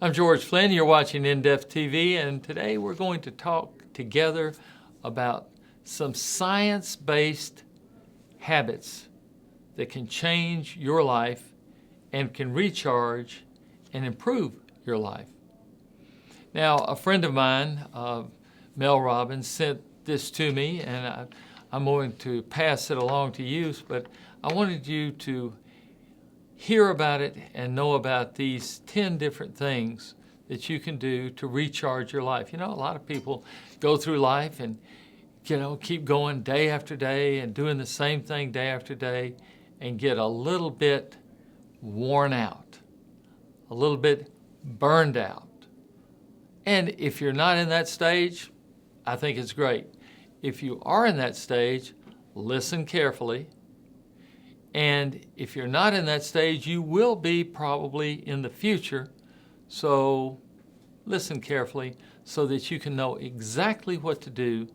I'm George Flynn. You're watching In-Depth TV, and today we're going to talk together about some science-based habits that can change your life and can recharge and improve your life. Now, a friend of mine, Mel Robbins, sent this to me, and I'm going to pass it along to you, but I wanted you to hear about it and know about these 10 different things that you can do to recharge your life. You know, a lot of people go through life and, keep going day after day and doing the same thing day after day and get a little bit worn out, a little bit burned out. And if you're not in that stage, I think it's great. If you are in that stage, listen carefully. And if you're not in that stage, you will be probably in the future. So listen carefully so that you can know exactly what to do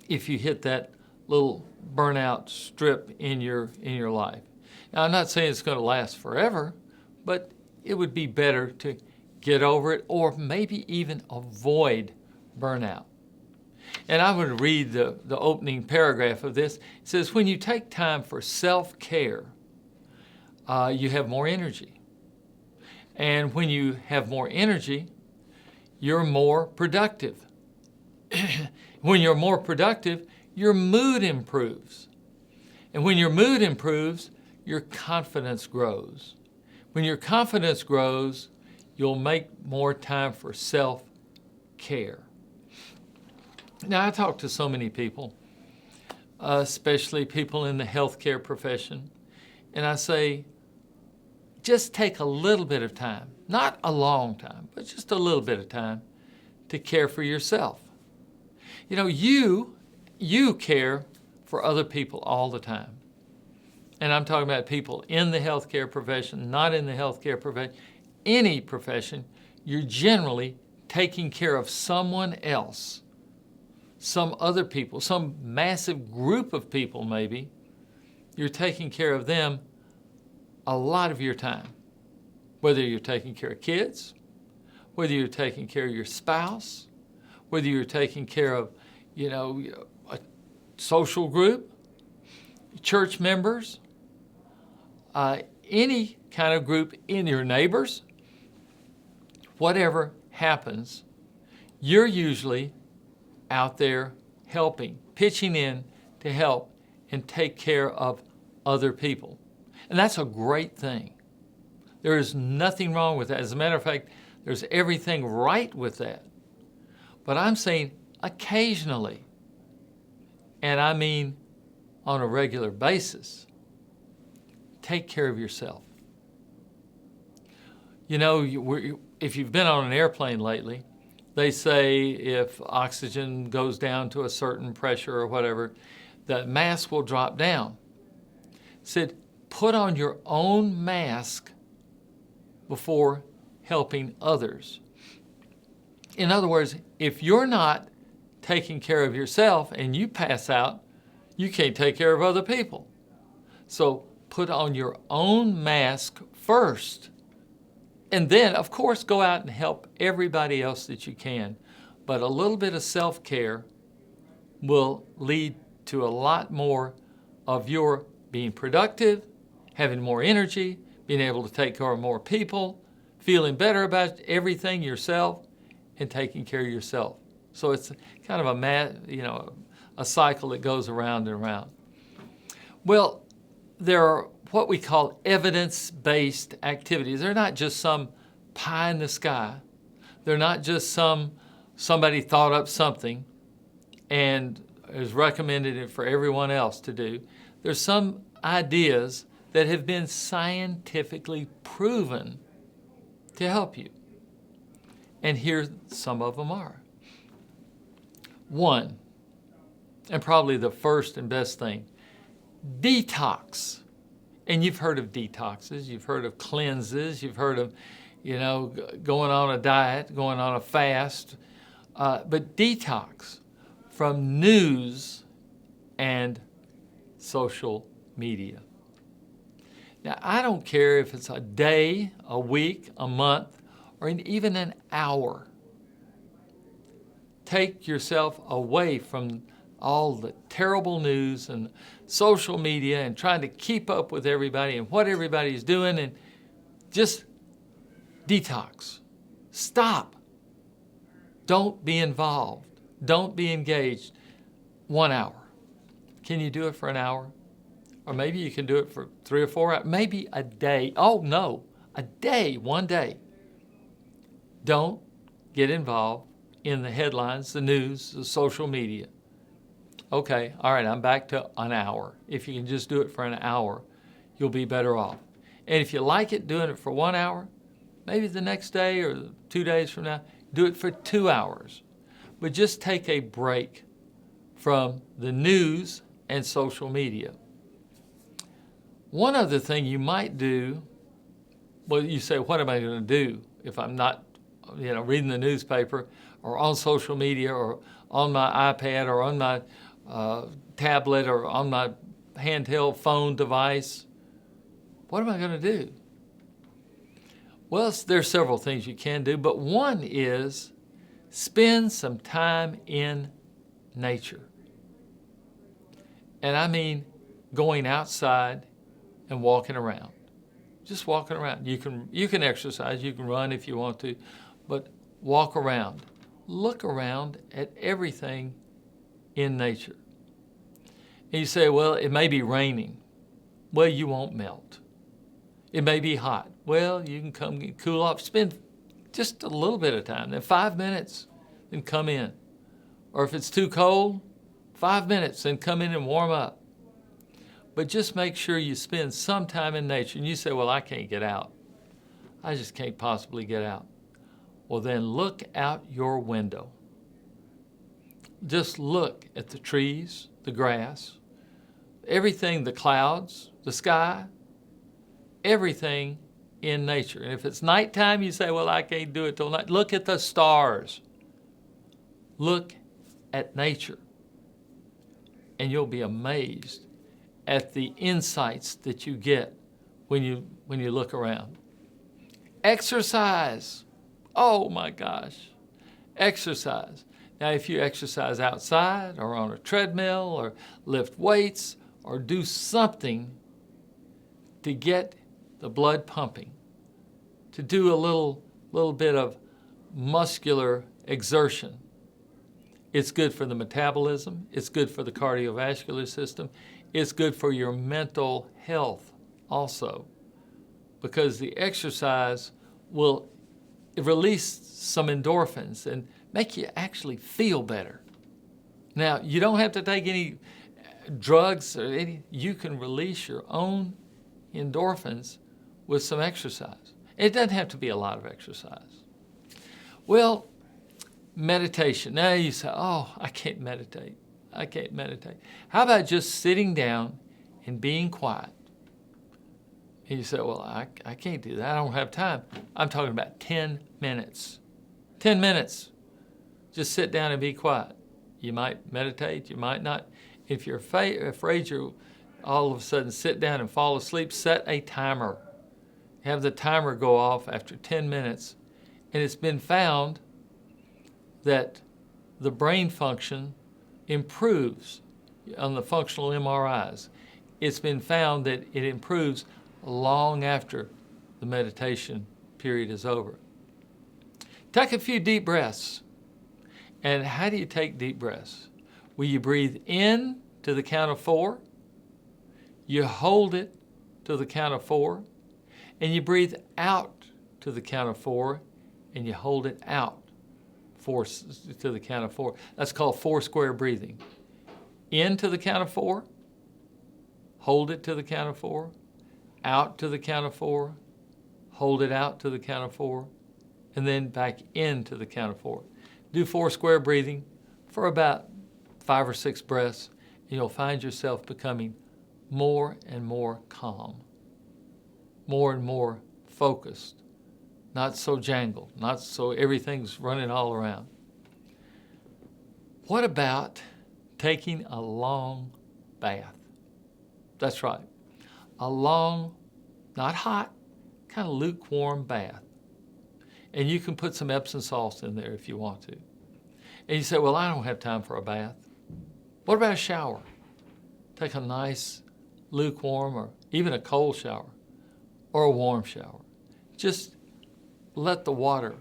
if you hit that little burnout strip in your life. Now, I'm not saying it's going to last forever, but it would be better to get over it or maybe even avoid burnout. And I'm going to read the opening paragraph of this. It says, when you take time for self-care, you have more energy. And when you have more energy, you're more productive. When you're more productive, your mood improves. And when your mood improves, your confidence grows. When your confidence grows, you'll make more time for self-care. Now, I talk to so many people, especially people in the healthcare profession, and I say, just take a little bit of time, not a long time, but just a little bit of time to care for yourself. You know, you care for other people all the time. And I'm talking about people in the healthcare profession, not in the healthcare profession, any profession. You're generally taking care of someone else, some other people, some massive group of people maybe. You're taking care of them a lot of your time, whether you're taking care of kids, whether you're taking care of your spouse, whether you're taking care of, a social group, church members, any kind of group in your neighbors, whatever happens, you're usually out there helping, pitching in to help and take care of other people. And that's a great thing. There is nothing wrong with that. As a matter of fact, there's everything right with that. But I'm saying occasionally, and I mean on a regular basis, take care of yourself. You know, if you've been on an airplane lately, they say if oxygen goes down to a certain pressure or whatever, the mask will drop down. It said, put on your own mask before helping others. In other words, if you're not taking care of yourself and you pass out, you can't take care of other people. So put on your own mask first. And then, of course, go out and help everybody else that you can. But a little bit of self-care will lead to a lot more of your being productive, having more energy, being able to take care of more people, feeling better about everything yourself, and taking care of yourself. So it's kind of a cycle that goes around and around. Well, there are what we call evidence-based activities. They're not just some pie in the sky. They're not just somebody thought up something and has recommended it for everyone else to do. There's some ideas that have been scientifically proven to help you. And here some of them are. One, and probably the first and best thing, detox. And you've heard of detoxes, you've heard of cleanses, you've heard of, going on a diet, going on a fast. But detox from news and social media. Now, I don't care if it's a day, a week, a month, or in even an hour. Take yourself away from all the terrible news and social media and trying to keep up with everybody and what everybody's doing, and just detox. Stop. Don't be involved. Don't be engaged. 1 hour. Can you do it for an hour? Or maybe you can do it for 3 or 4 hours, maybe a day. Oh no, a day, 1 day. Don't get involved in the headlines, the news, the social media. Okay, all right, I'm back to an hour. If you can just do it for an hour, you'll be better off. And if you like it doing it for 1 hour, maybe the next day or 2 days from now, do it for 2 hours. But just take a break from the news and social media. One other thing you might do, well, you say, what am I going to do if I'm not, reading the newspaper or on social media or on my iPad or on my tablet or on my handheld phone device? What am I going to do? Well, there's several things you can do, but one is spend some time in nature. And I mean going outside and walking around. Just walking around. You can exercise, you can run if you want to, but walk around. Look around at everything in nature. And you say, well, it may be raining. Well, you won't melt. It may be hot. Well, you can come and cool off. Spend just a little bit of time, then 5 minutes, then come in. Or if it's too cold, 5 minutes, then come in and warm up. But just make sure you spend some time in nature. And you say, well, I can't get out. I just can't possibly get out. Well, then look out your window. Just look at the trees, the grass, everything, the clouds, the sky, everything in nature. And if it's nighttime, you say, well, I can't do it till night. Look at the stars. Look at nature. And you'll be amazed at the insights that you get when you look around. Exercise. Oh my gosh. Exercise. Now, if you exercise outside or on a treadmill or lift weights or do something to get the blood pumping, to do a little bit of muscular exertion, it's good for the metabolism. It's good for the cardiovascular system. It's good for your mental health also, because the exercise will release some endorphins and make you actually feel better. Now, you don't have to take any drugs or you can release your own endorphins with some exercise. It doesn't have to be a lot of exercise. Well, meditation. Now you say, oh, I can't meditate. I can't meditate. How about just sitting down and being quiet? And you say, well, I can't do that. I don't have time. I'm talking about 10 minutes. 10 minutes. Just sit down and be quiet. You might meditate. You might not. If you're afraid you'll all of a sudden sit down and fall asleep, set a timer. Have the timer go off after 10 minutes. And it's been found that the brain function improves on the functional MRIs. It's been found that it improves long after the meditation period is over. Take a few deep breaths. And how do you take deep breaths? Well, you breathe in to the count of 4, you hold it to the count of 4, and you breathe out to the count of 4, and you hold it out to the count of 4. That's called 4 square breathing. In to the count of 4, hold it to the count of 4, out to the count of 4, hold it out to the count of 4, and then back into the count of 4. Do 4 square breathing for about 5 or 6 breaths, and you'll find yourself becoming more and more calm, more and more focused, not so jangled, not so everything's running all around. What about taking a long bath? That's right. A long, not hot, kind of lukewarm bath. And you can put some Epsom salts in there if you want to. And you say, well, I don't have time for a bath. What about a shower? Take a nice lukewarm or even a cold shower or a warm shower. Just let the water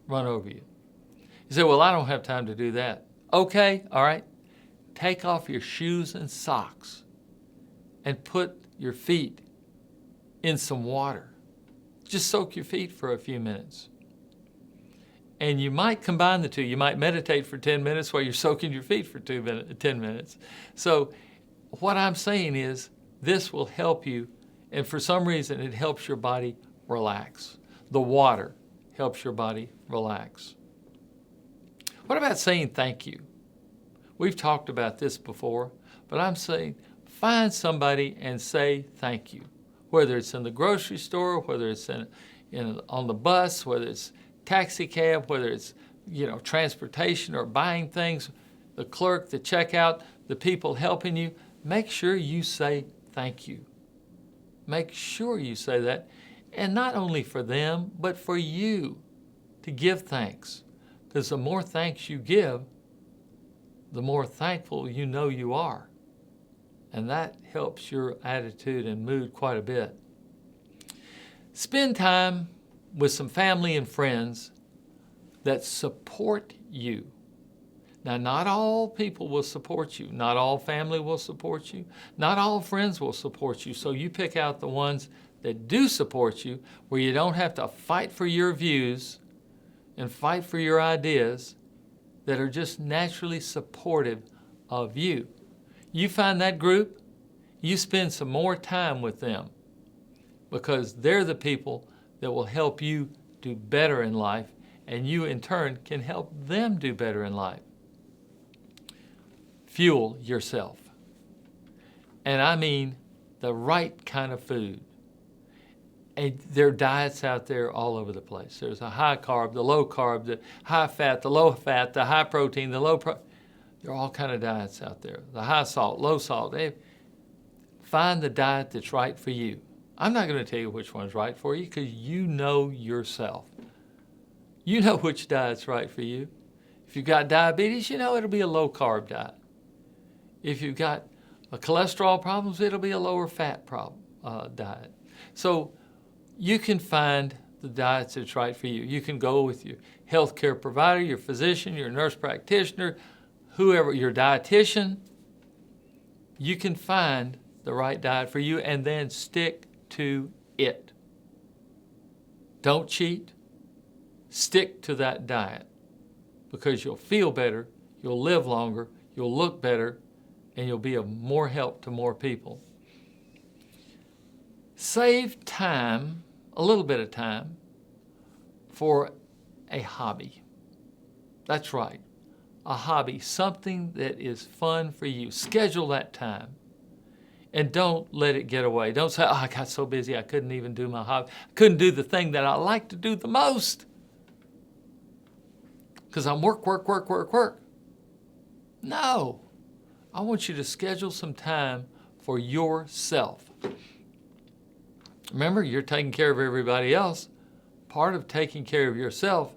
run over you. You say, well, I don't have time to do that. Okay, all right. Take off your shoes and socks and put your feet in some water. Just soak your feet for a few minutes. And you might combine the two. You might meditate for 10 minutes while you're soaking your feet for 10 minutes. So what I'm saying is this will help you, and for some reason it helps your body relax. The water helps your body relax. What about saying thank you? We've talked about this before, but I'm saying find somebody and say thank you. Whether it's in the grocery store, whether it's on the bus, whether it's taxi cab, whether it's transportation or buying things, the clerk, the checkout, the people helping you, make sure you say thank you. Make sure you say that, and not only for them, but for you to give thanks. Because the more thanks you give, the more thankful you know you are. And that helps your attitude and mood quite a bit. Spend time with some family and friends that support you. Now, not all people will support you. Not all family will support you. Not all friends will support you. So you pick out the ones that do support you, where you don't have to fight for your views and fight for your ideas, that are just naturally supportive of you. You find that group, you spend some more time with them, because they're the people that will help you do better in life, and you in turn can help them do better in life. Fuel yourself. And I mean the right kind of food. And there are diets out there all over the place. There's a high carb, the low carb, the high fat, the low fat, the high protein, the low protein. There are all kinds of diets out there. The high salt, low salt. Find the diet that's right for you. I'm not going to tell you which one's right for you, because you know yourself. You know which diet's right for you. If you've got diabetes, you know it'll be a low carb diet. If you've got cholesterol problems, it'll be a lower fat diet. So you can find the diets that's right for you. You can go with your healthcare provider, your physician, your nurse practitioner, whoever, your dietitian. You can find the right diet for you and then stick to it. Don't cheat. Stick to that diet, because you'll feel better, you'll live longer, you'll look better, and you'll be of more help to more people. Save time, a little bit of time, for a hobby. That's right, a hobby, something that is fun for you. Schedule that time. And don't let it get away. Don't say, I got so busy I couldn't even do my hobby. I couldn't do the thing that I like to do the most, because I'm work. No. I want you to schedule some time for yourself. Remember, you're taking care of everybody else. Part of taking care of yourself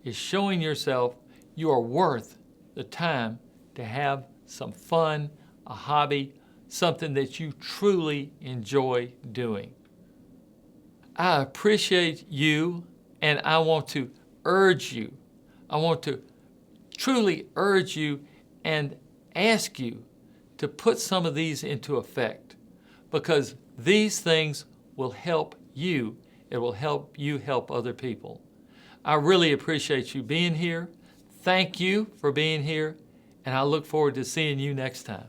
is showing yourself you are worth the time to have some fun, a hobby, something that you truly enjoy doing. I appreciate you, and I want to urge you. I want to truly urge you and ask you to put some of these into effect, because these things will help you. It will help you help other people. I really appreciate you being here. Thank you for being here, and I look forward to seeing you next time.